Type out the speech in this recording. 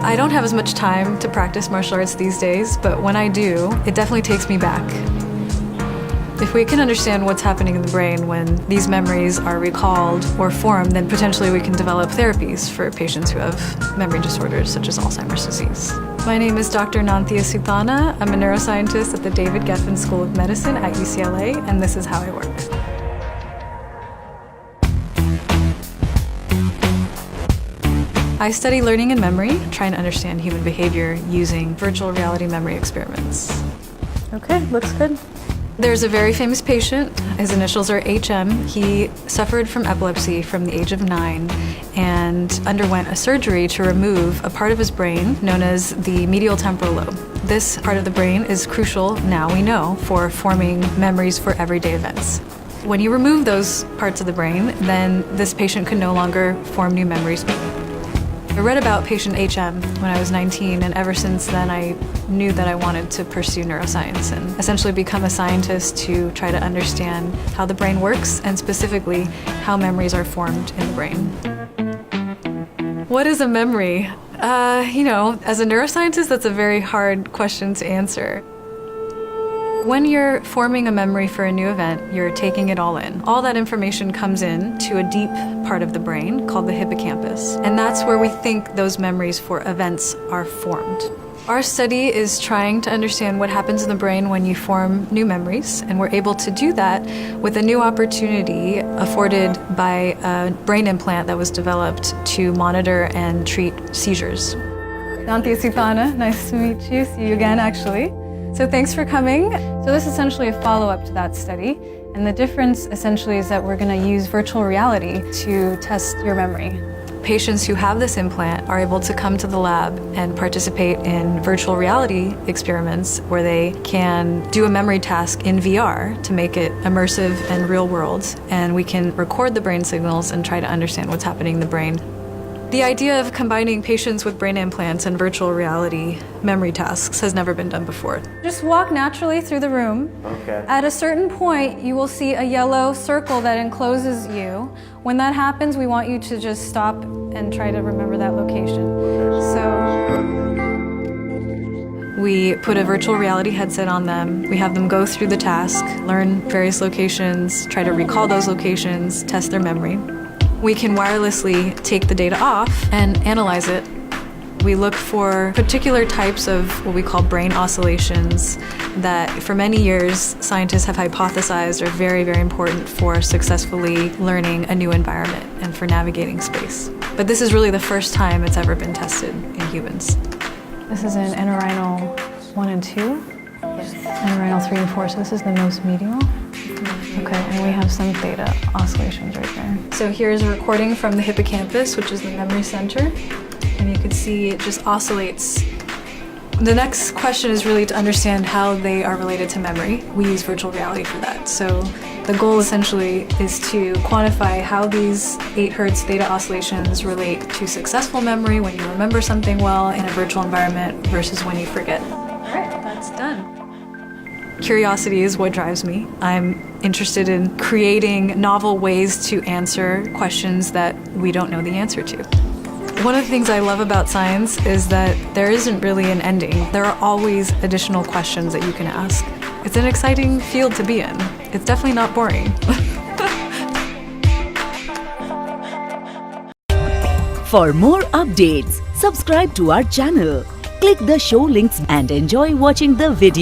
I don't have as much time to practice martial arts these days, but when I do, it definitely takes me back. If we can understand what's happening in the brain when these memories are recalled or formed, then potentially we can develop therapies for patients who have memory disorders such as Alzheimer's disease. My name is Dr. Nanthia Suthana. I'm a neuroscientist at the David Geffen School of Medicine at UCLA, and this is how I work. I study learning and memory, trying to understand human behavior using virtual reality memory experiments. Okay, looks good. There's a very famous patient. His initials are HM. He suffered from epilepsy from the age of 9 and underwent a surgery to remove a part of his brain known as the medial temporal lobe. This part of the brain is crucial, now we know, for forming memories for everyday events. When you remove those parts of the brain, then this patient can no longer form new memories. I read about patient HM when I was 19, and ever since then I knew that I wanted to pursue neuroscience and essentially become a scientist to try to understand how the brain works and specifically how memories are formed in the brain. What is a memory? As a neuroscientist, that's a very hard question to answer. When you're forming a memory for a new event, you're taking it all in. All that information comes in to a deep part of the brain called the hippocampus, and that's where we think those memories for events are formed. Our study is trying to understand what happens in the brain when you form new memories, and we're able to do that with a new opportunity afforded by a brain implant that was developed to monitor and treat seizures. Nanthia Suthana, nice to meet you. See you again, actually. So thanks for coming. So this is essentially a follow-up to that study, and the difference essentially is that we're going to use virtual reality to test your memory. Patients who have this implant are able to come to the lab and participate in virtual reality experiments where they can do a memory task in VR to make it immersive and real world, and we can record the brain signals and try to understand what's happening in the brain. The idea of combining patients with brain implants and virtual reality memory tasks has never been done before. Just walk naturally through the room. Okay. At a certain point, you will see a yellow circle that encloses you. When that happens, we want you to just stop and try to remember that location. So we put a virtual reality headset on them. We have them go through the task, learn various locations, try to recall those locations, test their memory. We can wirelessly take the data off and analyze it. We look for particular types of what we call brain oscillations that for many years scientists have hypothesized are very, very important for successfully learning a new environment and for navigating space. But this is really the first time it's ever been tested in humans. This is in entorhinal 1 and 2, entorhinal 3 and 4, so this is the most medial. Okay, and we have some theta oscillations right there. So here's a recording from the hippocampus, which is the memory center, and you can see it just oscillates. The next question is really to understand how they are related to memory. We use virtual reality for that. So the goal essentially is to quantify how these 8 Hz theta oscillations relate to successful memory when you remember something well in a virtual environment versus when you forget. All right, that's done. Curiosity is what drives me. I'm interested in creating novel ways to answer questions that we don't know the answer to. One of the things I love about science is that there isn't really an ending. There are always additional questions that you can ask. It's an exciting field to be in. It's definitely not boring. For more updates, subscribe to our channel, click the show links and enjoy watching the video.